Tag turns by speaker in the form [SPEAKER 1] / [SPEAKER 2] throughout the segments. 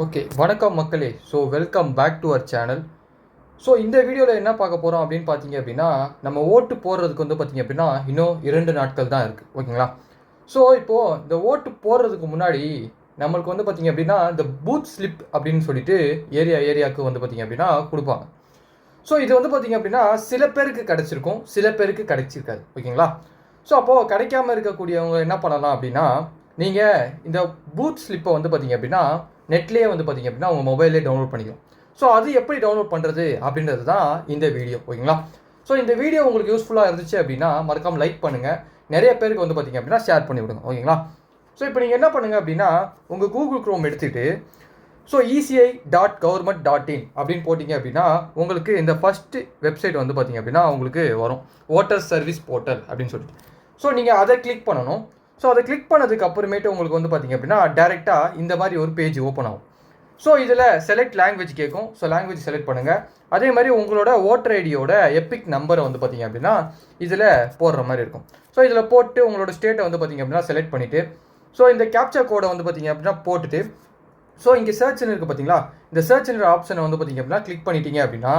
[SPEAKER 1] Okay, வணக்கம் மக்களே. So welcome back to our channel. So இந்த வீடியோவில் என்ன பார்க்க போகிறோம் அப்படின்னு பார்த்தீங்க அப்படின்னா, நம்ம ஓட்டு போடுறதுக்கு வந்து பார்த்தீங்க அப்படின்னா இன்னும் 2 நாட்கள் தான் இருக்குது. ஓகேங்களா? ஸோ இப்போது இந்த ஓட்டு போடுறதுக்கு முன்னாடி நம்மளுக்கு வந்து பார்த்தீங்க அப்படின்னா இந்த பூத் ஸ்லிப் அப்படின்னு சொல்லிட்டு ஏரியாவுக்கு வந்து பார்த்தீங்க அப்படின்னா கொடுப்பாங்க. ஸோ இது வந்து பார்த்தீங்க அப்படின்னா சில பேருக்கு கிடைச்சிருக்கும், சில பேருக்கு கிடைச்சிருக்காது. ஓகேங்களா? ஸோ அப்போது கிடைக்காம இருக்கக்கூடியவங்க என்ன பண்ணலாம் அப்படின்னா, நீங்கள் இந்த பூத் ஸ்லிப்பை வந்து பார்த்தீங்க அப்படின்னா நெட்லேயே வந்து பார்த்தீங்க அப்படின்னா உங்கள் மொபைல்லே டவுன்லோட் பண்ணிக்கலாம். ஸோ அது எப்படி டவுன்லோட் பண்ணுறது அப்படின்றது தான் இந்த வீடியோ. ஓகேங்களா? ஸோ இந்த வீடியோ உங்களுக்கு யூஸ்ஃபுல்லாக இருந்துச்சு அப்படின்னா மறக்காமல் லைக் பண்ணுங்கள். நிறைய பேருக்கு வந்து பார்த்தீங்க அப்படின்னா ஷேர் பண்ணி விடுங்க. ஓகேங்களா? ஸோ இப்போ நீங்கள் என்ன பண்ணுங்கள் அப்படின்னா உங்கள் கூகுள் க்ரோம் எடுத்துகிட்டு ஸோ ECI.government.in அப்படின்னு போட்டிங்க அப்படின்னா உங்களுக்கு இந்த ஃபஸ்ட்டு வெப்சைட் வந்து பார்த்தீங்க அப்படின்னா உங்களுக்கு வரும், ஓட்டர் சர்வீஸ் போர்ட்டல் அப்படின்னு சொல்லிட்டு. ஸோ நீங்கள் அதை கிளிக் பண்ணணும். ஸோ அதை கிளிக் பண்ணதுக்கு அப்புறமேட்டு உங்களுக்கு வந்து பார்த்தீங்க அப்படின்னா டேரெக்டாக இந்த மாதிரி ஒரு பேஜ் ஓப்பன் ஆகும். ஸோ இதில் செலக்ட் லாங்குவேஜ் கேட்கும். ஸோ லாங்குவேஜ் செலக்ட் பண்ணுங்கள். அதே மாதிரி உங்களோட ஓட்டர் ஐடியோட எப்பிக் நம்பரை வந்து பார்த்தீங்க அப்படின்னா இதில் போடுற மாதிரி இருக்கும். ஸோ இதில் போட்டு உங்களோட ஸ்டேட்டை வந்து பார்த்தீங்க அப்படின்னா செலக்ட் பண்ணிவிட்டு ஸோ இந்த கேப்சா கோடை வந்து பார்த்தீங்க அப்படின்னா போட்டுட்டு ஸோ இங்கே சர்ச்னு இருக்குது பார்த்தீங்களா, இந்த சர்ச்ன்ற ஆப்ஷனை வந்து பார்த்தீங்க அப்படின்னா கிளிக் பண்ணிட்டீங்க அப்படின்னா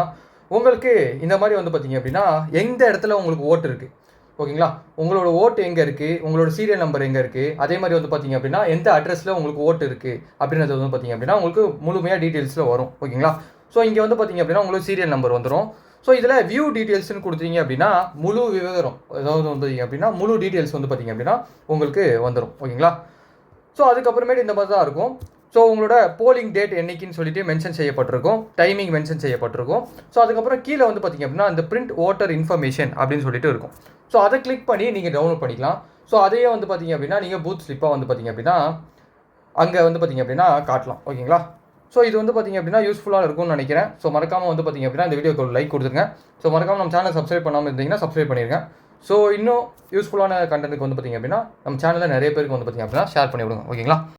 [SPEAKER 1] உங்களுக்கு இந்த மாதிரி வந்து பார்த்தீங்க அப்படின்னா எந்த இடத்துல உங்களுக்கு ஓட்டு இருக்குது. ஓகேங்களா? உங்களோட ஓட்டு எங்கே இருக்குது, உங்களோட சீரியல் நம்பர் எங்கே இருக்குது, அதே மாதிரி வந்து பார்த்தீங்க அப்படின்னா எந்த அட்ரஸில் உங்களுக்கு ஓட்டு இருக்குது அப்படின்றது வந்து பார்த்தீங்க அப்படின்னா உங்களுக்கு முழுமையாக டீட்டெயில்ஸில் வரும். ஓகேங்களா? ஸோ இங்கே வந்து பார்த்தீங்க அப்படின்னா உங்களுக்கு சீரியல் நம்பர் வந்துடும். ஸோ இதில் வியூ டீட்டெயில்ஸ்னு கொடுத்தீங்க அப்படின்னா முழு விவரம், அதாவது வந்து அப்படின்னா முழு டீட்டெயில்ஸ் வந்து பார்த்தீங்க அப்படின்னா உங்களுக்கு வந்துடும். ஓகேங்களா? ஸோ அதுக்கப்புறமேட்டு இந்த மாதிரி தான் இருக்கும். ஸோ உங்களோட போலிங் டேட் என்னைக்குன்னு சொல்லிட்டு மென்ஷன் செய்யப்பட்டிருக்கும், டைமிங் மென்ஷன் செய்யப்பட்டிருக்கும். ஸோ அதுக்கப்புறம் கீழே வந்து பார்த்தீங்க அப்படின்னா இந்த பிரிண்ட் ஓட்டர் இன்ஃபர்மேஷன் அப்படின்னு சொல்லிட்டு இருக்கும். ஸோ அதை கிளிக் பண்ணி நீங்கள் டவுன்லோட் பண்ணிக்கலாம். ஸோ அதையே வந்து பார்த்தீங்க அப்படின்னா நீங்கள் பூத் ஸ்லிப்பாக வந்து பார்த்தீங்க அப்படின்னா அங்கே வந்து பார்த்தீங்க அப்படின்னா காட்டலாம். ஓகேங்களா? ஸோ இது வந்து பார்த்தீங்க அப்படின்னா யூஸ்ஃபுல்லாக இருக்கும்னு நினைக்கிறேன். ஸோ மறக்காமல் வந்து பார்த்தீங்க அப்படின்னா இந்த வீடியோக்கு ஒரு லைக் கொடுத்துருங்க. ஸோ மறக்காமல் நம்ம சேனல் சப்ஸ்கிரைப் பண்ணாமல் இருந்தீங்கன்னா சப்ஸ்கிரைப் பண்ணிடுங்க. ஸோ இன்னும் யூஸ்ஃபுல்லான கண்டென்ட்டுக்கு வந்து பார்த்தீங்க அப்படின்னா நம்ம சேனலில் நிறைய பேருக்கு வந்து பார்த்தீங்க அப்படின்னா ஷேர் பண்ணி விடுங்க. ஓகேங்களா?